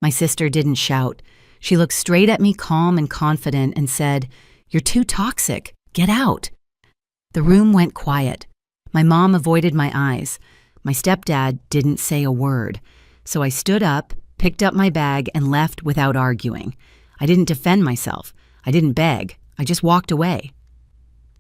My sister didn't shout. She looked straight at me, calm and confident, and said, "You're too toxic. Get out." The room went quiet. My mom avoided my eyes. My stepdad didn't say a word. So I stood up, picked up my bag, and left without arguing. I didn't defend myself. I didn't beg. I just walked away.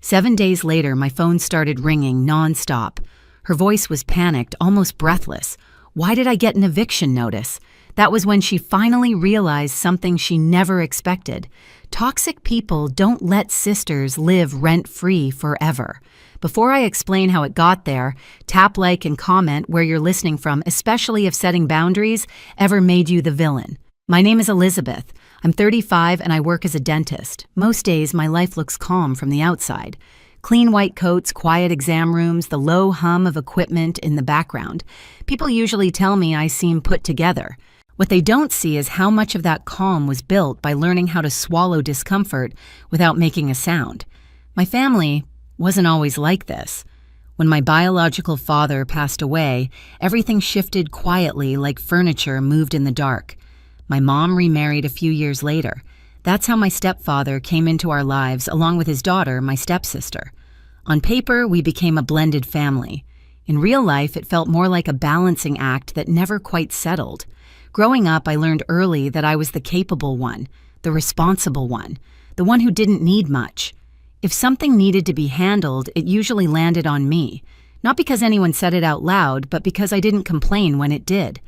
7 days later, my phone started ringing nonstop. Her voice was panicked, almost breathless. Why did I get an eviction notice? That was when she finally realized something she never expected. Toxic people don't let sisters live rent-free forever. Before I explain how it got there, tap like and comment where you're listening from, especially if setting boundaries ever made you the villain. My name is Elizabeth. I'm 35 and I work as a dentist. Most days, my life looks calm from the outside. Clean white coats, quiet exam rooms, the low hum of equipment in the background. People usually tell me I seem put together. What they don't see is how much of that calm was built by learning how to swallow discomfort without making a sound. My family wasn't always like this. When my biological father passed away, everything shifted quietly like furniture moved in the dark. My mom remarried a few years later. That's how my stepfather came into our lives along with his daughter, my stepsister. On paper, we became a blended family. In real life, it felt more like a balancing act that never quite settled. Growing up, I learned early that I was the capable one, the responsible one, the one who didn't need much. If something needed to be handled, it usually landed on me. Not because anyone said it out loud, but because I didn't complain when it did.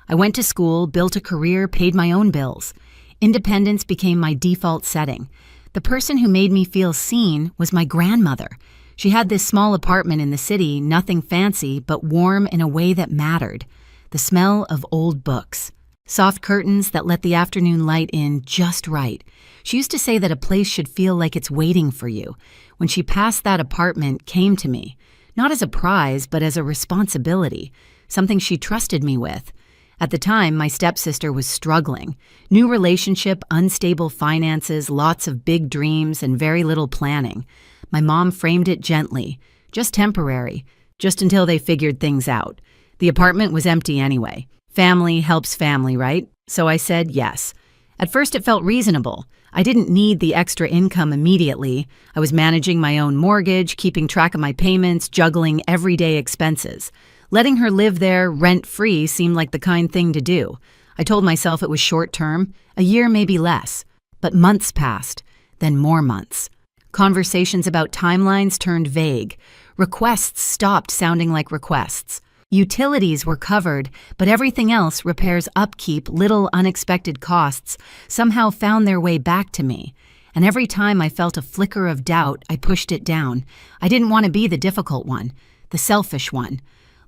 I went to school, built a career, paid my own bills. Independence became my default setting. The person who made me feel seen was my grandmother. She had this small apartment in the city, nothing fancy, but warm in a way that mattered. The smell of old books. Soft curtains that let the afternoon light in just right. She used to say that a place should feel like it's waiting for you. When she passed that apartment, came to me. Not as a prize, but as a responsibility. Something she trusted me with. At the time, my stepsister was struggling. New relationship, unstable finances, lots of big dreams, and very little planning. My mom framed it gently. Just temporary. Just until they figured things out. The apartment was empty anyway. Family helps family, right? So I said yes. At first it felt reasonable. I didn't need the extra income immediately. I was managing my own mortgage, keeping track of my payments, juggling everyday expenses. Letting her live there rent-free seemed like the kind thing to do. I told myself it was short-term, a year maybe less. But months passed, then more months. Conversations about timelines turned vague. Requests stopped sounding like requests. Utilities were covered, but everything else, repairs, upkeep, little unexpected costs, somehow found their way back to me. And every time I felt a flicker of doubt, I pushed it down. I didn't want to be the difficult one, the selfish one.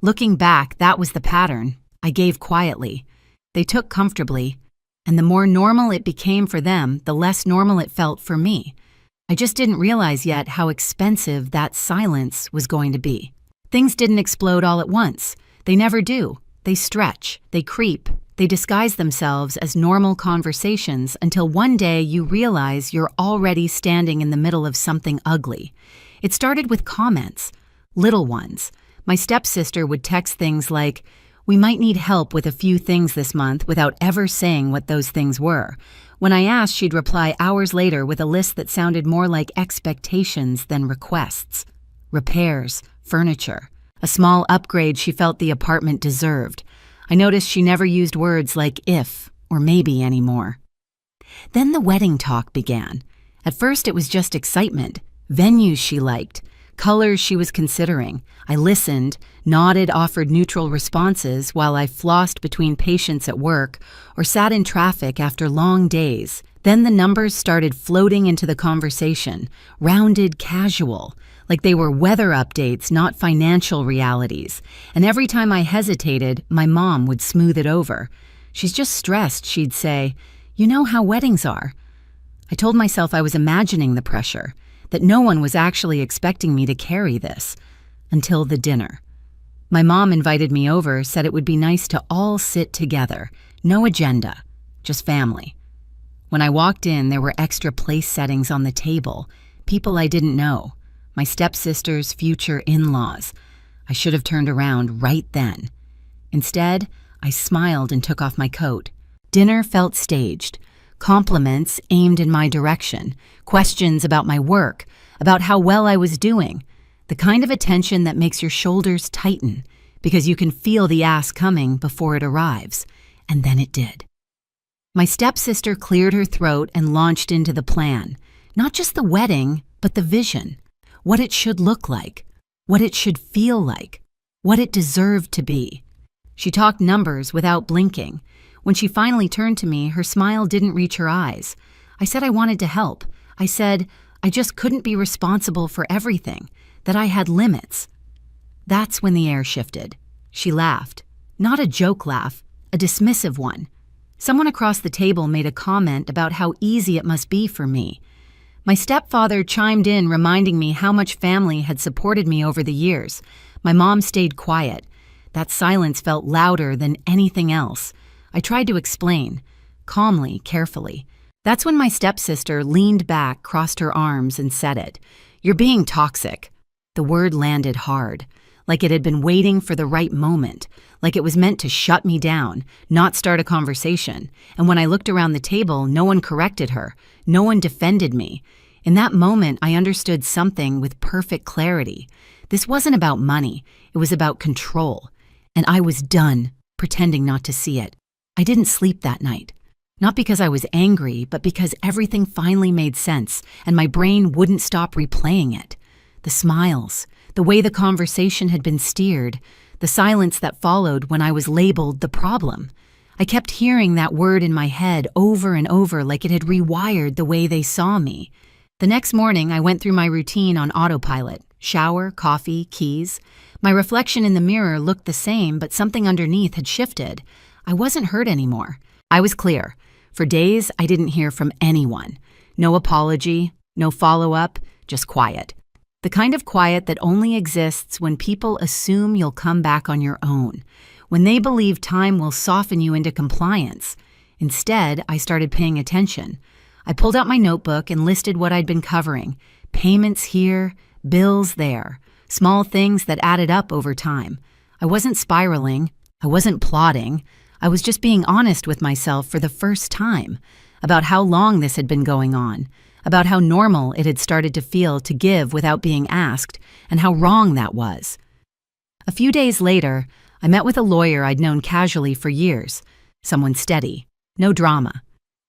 Looking back, that was the pattern. I gave quietly. They took comfortably, and the more normal it became for them, the less normal it felt for me. I just didn't realize yet how expensive that silence was going to be. Things didn't explode all at once. They never do. They stretch, they creep, they disguise themselves as normal conversations until one day you realize you're already standing in the middle of something ugly. It started with comments, little ones. My stepsister would text things like, "We might need help with a few things this month," without ever saying what those things were. When I asked, she'd reply hours later with a list that sounded more like expectations than requests. Repairs, furniture, a small upgrade she felt the apartment deserved. I noticed she never used words like if or maybe anymore. Then the wedding talk began. At first it was just excitement, venues she liked, colors she was considering. I listened, nodded, offered neutral responses while I flossed between patients at work or sat in traffic after long days. Then the numbers started floating into the conversation, rounded, casual, like they were weather updates, not financial realities. And every time I hesitated, my mom would smooth it over. "She's just stressed," she'd say. "You know how weddings are." I told myself I was imagining the pressure, that no one was actually expecting me to carry this, until the dinner. My mom invited me over, said it would be nice to all sit together. No agenda, just family. When I walked in, there were extra place settings on the table, people I didn't know. My stepsister's future in-laws. I should have turned around right then. Instead, I smiled and took off my coat. Dinner felt staged. Compliments aimed in my direction. Questions about my work, about how well I was doing. The kind of attention that makes your shoulders tighten because you can feel the ask coming before it arrives. And then it did. My stepsister cleared her throat and launched into the plan. Not just the wedding, but the vision. What it should look like. What it should feel like. What it deserved to be. She talked numbers without blinking. When she finally turned to me, her smile didn't reach her eyes. I said I wanted to help. I said I just couldn't be responsible for everything, that I had limits. That's when the air shifted. She laughed. Not a joke laugh, a dismissive one. Someone across the table made a comment about how easy it must be for me. My stepfather chimed in, reminding me how much family had supported me over the years. My mom stayed quiet. That silence felt louder than anything else. I tried to explain, calmly, carefully. That's when my stepsister leaned back, crossed her arms, and said it. "You're being toxic." The word landed hard, like it had been waiting for the right moment, like it was meant to shut me down, not start a conversation. And when I looked around the table, no one corrected her. No one defended me. In that moment, I understood something with perfect clarity. This wasn't about money. It was about control. And I was done pretending not to see it. I didn't sleep that night. Not because I was angry, but because everything finally made sense, and my brain wouldn't stop replaying it. The smiles, the way the conversation had been steered, the silence that followed when I was labeled the problem. I kept hearing that word in my head over and over like it had rewired the way they saw me. The next morning, I went through my routine on autopilot. Shower, coffee, keys. My reflection in the mirror looked the same, but something underneath had shifted. I wasn't hurt anymore. I was clear. For days, I didn't hear from anyone. No apology, no follow-up, just quiet. The kind of quiet that only exists when people assume you'll come back on your own, when they believe time will soften you into compliance. Instead, I started paying attention. I pulled out my notebook and listed what I'd been covering. Payments here, bills there, small things that added up over time. I wasn't spiraling. I wasn't plotting. I was just being honest with myself for the first time about how long this had been going on, about how normal it had started to feel to give without being asked, and how wrong that was. A few days later, I met with a lawyer I'd known casually for years, someone steady, no drama.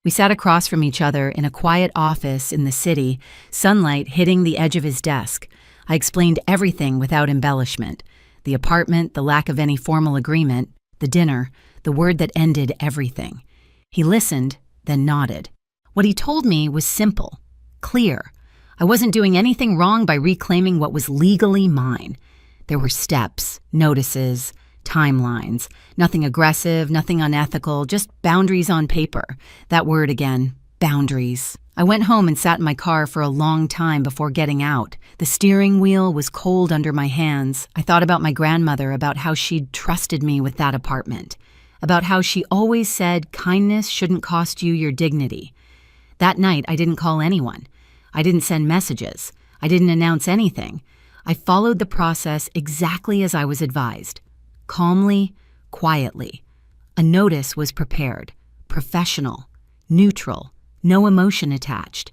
We sat across from each other in a quiet office in the city, sunlight hitting the edge of his desk. I explained everything without embellishment: the apartment, the lack of any formal agreement, the dinner, the word that ended everything. He listened, then nodded. What he told me was simple, clear. I wasn't doing anything wrong by reclaiming what was legally mine. There were steps, notices, timelines. Nothing aggressive, nothing unethical, just boundaries on paper. That word again, boundaries. I went home and sat in my car for a long time before getting out. The steering wheel was cold under my hands. I thought about my grandmother, about how she'd trusted me with that apartment, about how she always said kindness shouldn't cost you your dignity. That night, I didn't call anyone. I didn't send messages. I didn't announce anything. I followed the process exactly as I was advised. Calmly, quietly. A notice was prepared. Professional. Neutral. No emotion attached.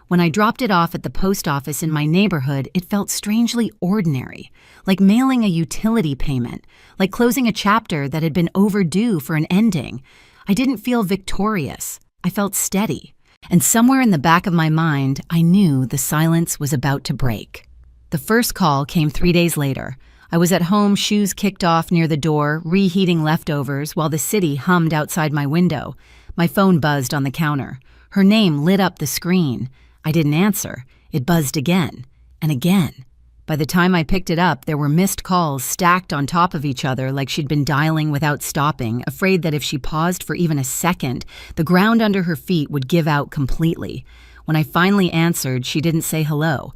When I dropped it off at the post office in my neighborhood, it felt strangely ordinary, like mailing a utility payment, like closing a chapter that had been overdue for an ending. I didn't feel victorious. I felt steady. And somewhere in the back of my mind, I knew the silence was about to break. The first call came 3 days later. I was at home, shoes kicked off near the door, reheating leftovers while the city hummed outside my window. My phone buzzed on the counter. Her name lit up the screen. I didn't answer. It buzzed again and again. By the time I picked it up, there were missed calls stacked on top of each other like she'd been dialing without stopping, afraid that if she paused for even a second, the ground under her feet would give out completely. When I finally answered, she didn't say hello.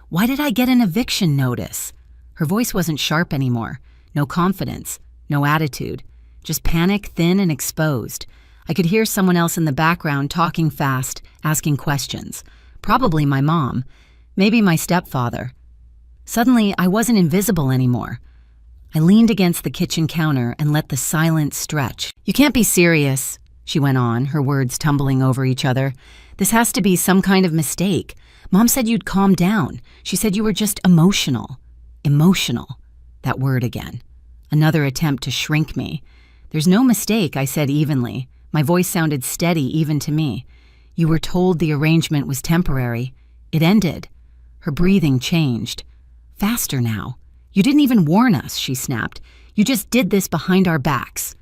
Why did I get an eviction notice? Her voice wasn't sharp anymore. No confidence, no attitude. Just panic, thin and exposed. I could hear someone else in the background talking fast, asking questions. Probably my mom. Maybe my stepfather. Suddenly, I wasn't invisible anymore. I leaned against the kitchen counter and let the silence stretch. "You can't be serious," she went on, her words tumbling over each other. "This has to be some kind of mistake. Mom said you'd calm down. She said you were just emotional." Emotional. That word again. Another attempt to shrink me. "There's no mistake," I said evenly. My voice sounded steady even to me. "You were told the arrangement was temporary. It ended." Her breathing changed. "Faster now. You didn't even warn us," she snapped. "You just did this behind our backs."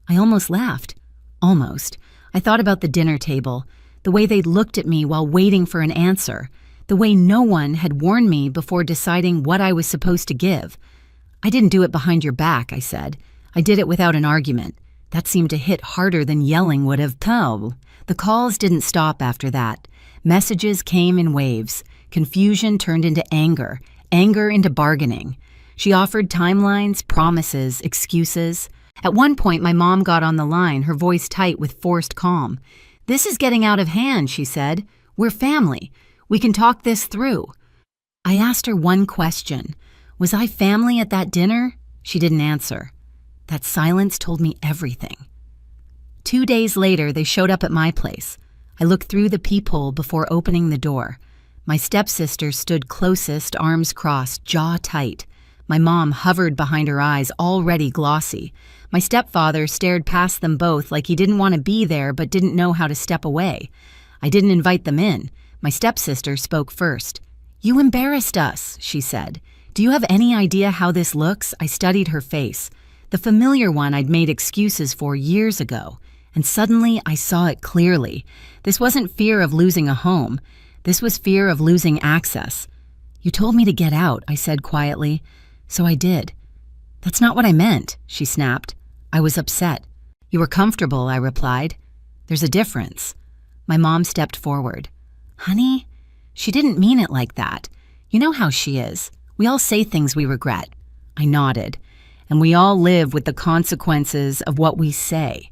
I almost laughed. Almost. I thought about the dinner table, the way they'd looked at me while waiting for an answer, the way no one had warned me before deciding what I was supposed to give. "I didn't do it behind your back," I said. "I did it without an argument." That seemed to hit harder than yelling would have. The calls didn't stop after that. Messages came in waves. Confusion turned into anger, anger into bargaining. She offered timelines, promises, excuses. At one point, my mom got on the line, her voice tight with forced calm. "This is getting out of hand," she said. "We're family. We can talk this through." I asked her one question. Was I family at that dinner? She didn't answer. That silence told me everything. 2 days later, they showed up at my place. I looked through the peephole before opening the door. My stepsister stood closest, arms crossed, jaw tight. My mom hovered behind her eyes, already glossy. My stepfather stared past them both like he didn't want to be there but didn't know how to step away. I didn't invite them in. My stepsister spoke first. "You embarrassed us," she said. "Do you have any idea how this looks?" I studied her face, the familiar one I'd made excuses for years ago. And suddenly I saw it clearly. This wasn't fear of losing a home. This was fear of losing access. "You told me to get out," I said quietly. "So I did." "That's not what I meant," she snapped. I was upset. "You were comfortable," I replied. "There's a difference." My mom stepped forward. "Honey, she didn't mean it like that. You know how she is. We all say things we regret." I nodded. "And we all live with the consequences of what we say."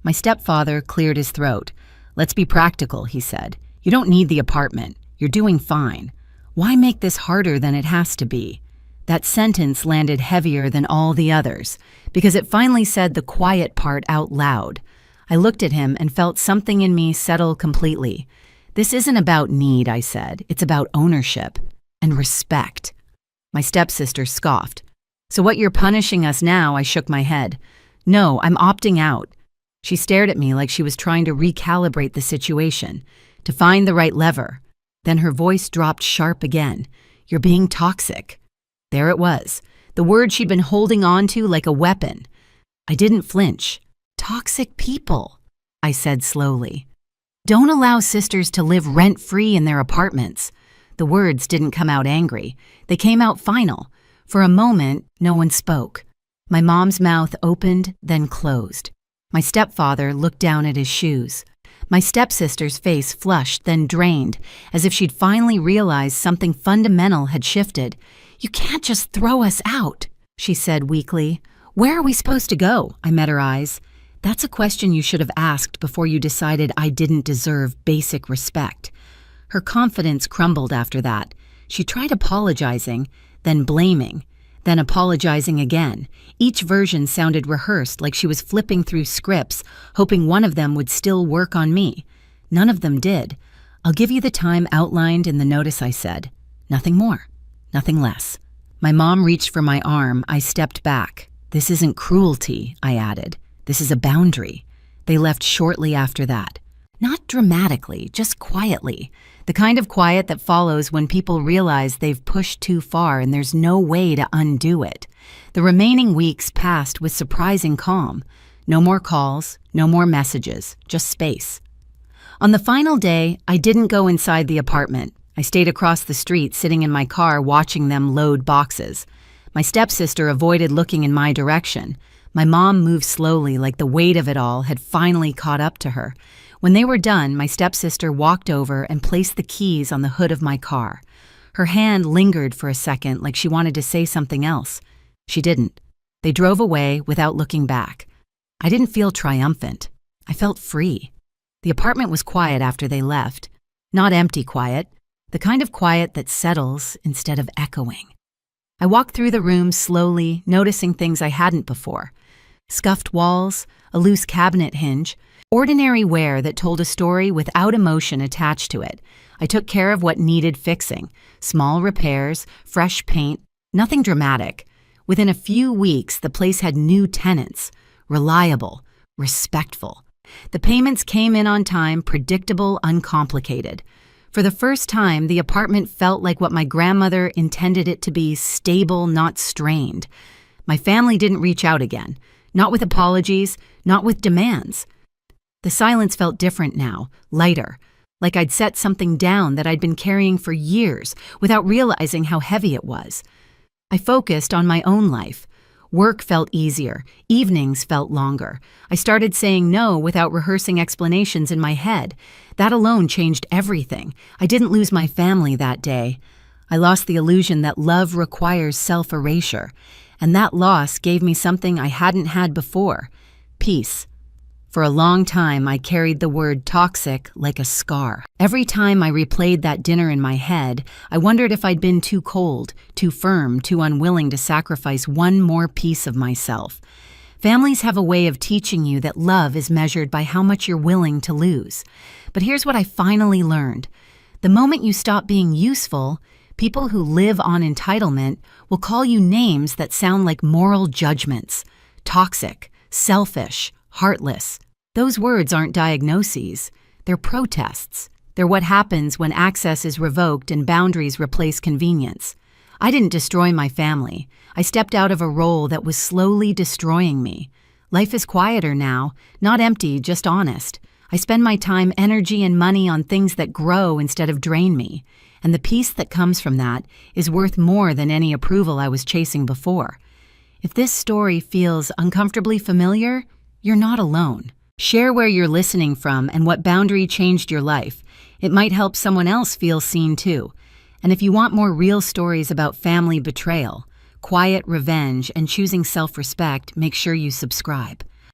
My stepfather cleared his throat. "Let's be practical," he said. "You don't need the apartment. You're doing fine. Why make this harder than it has to be?" That sentence landed heavier than all the others, because it finally said the quiet part out loud. I looked at him and felt something in me settle completely. "This isn't about need," I said. "It's about ownership and respect." My stepsister scoffed. "So what, you're punishing us now?" I shook my head. "No, I'm opting out." She stared at me like she was trying to recalibrate the situation, to find the right lever. Then her voice dropped sharp again. "You're being toxic." There it was, the word she'd been holding on to like a weapon. I didn't flinch. "Toxic people," I said slowly. "Don't allow sisters to live rent-free in their apartments." The words didn't come out angry. They came out final. For a moment, no one spoke. My mom's mouth opened, then closed. My stepfather looked down at his shoes. My stepsister's face flushed, then drained, as if she'd finally realized something fundamental had shifted. "You can't just throw us out," she said weakly. "Where are we supposed to go?" I met her eyes. "That's a question you should have asked before you decided I didn't deserve basic respect." Her confidence crumbled after that. She tried apologizing, then blaming, then apologizing again. Each version sounded rehearsed, like she was flipping through scripts, hoping one of them would still work on me. None of them did. "I'll give you the time outlined in the notice," I said. Nothing more. Nothing less. My mom reached for my arm. I stepped back. "This isn't cruelty," I added. "This is a boundary." They left shortly after that. Not dramatically, just quietly. The kind of quiet that follows when people realize they've pushed too far and there's no way to undo it. The remaining weeks passed with surprising calm. No more calls, no more messages, just space. On the final day, I didn't go inside the apartment. I stayed across the street, sitting in my car, watching them load boxes. My stepsister avoided looking in my direction. My mom moved slowly, like the weight of it all had finally caught up to her. When they were done, my stepsister walked over and placed the keys on the hood of my car. Her hand lingered for a second, like she wanted to say something else. She didn't. They drove away without looking back. I didn't feel triumphant. I felt free. The apartment was quiet after they left. Not empty quiet. The kind of quiet that settles instead of echoing. I walked through the room slowly, noticing things I hadn't before. Scuffed walls, a loose cabinet hinge, Ordinary wear that told a story without emotion attached to it. I took care of what needed fixing. Small repairs, fresh paint, nothing dramatic. Within a few weeks, the place had new tenants. Reliable, respectful. The payments came in on time, predictable, uncomplicated. For the first time, the apartment felt like what my grandmother intended it to be, stable, not strained. My family didn't reach out again. Not with apologies, not with demands. The silence felt different now, lighter, like I'd set something down that I'd been carrying for years without realizing how heavy it was. I focused on my own life. Work felt easier, evenings felt longer. I started saying no without rehearsing explanations in my head. That alone changed everything. I didn't lose my family that day. I lost the illusion that love requires self-erasure, and that loss gave me something I hadn't had before: peace. For a long time, I carried the word toxic like a scar. Every time I replayed that dinner in my head, I wondered if I'd been too cold, too firm, too unwilling to sacrifice one more piece of myself. Families have a way of teaching you that love is measured by how much you're willing to lose. But here's what I finally learned. The moment you stop being useful, people who live on entitlement will call you names that sound like moral judgments. Toxic, selfish, heartless. Those words aren't diagnoses. They're protests. They're what happens when access is revoked and boundaries replace convenience. I didn't destroy my family. I stepped out of a role that was slowly destroying me. Life is quieter now, not empty, just honest. I spend my time, energy, and money on things that grow instead of drain me. And the peace that comes from that is worth more than any approval I was chasing before. If this story feels uncomfortably familiar, you're not alone. Share where you're listening from and what boundary changed your life. It might help someone else feel seen too. And if you want more real stories about family betrayal, quiet revenge, and choosing self-respect, make sure you subscribe.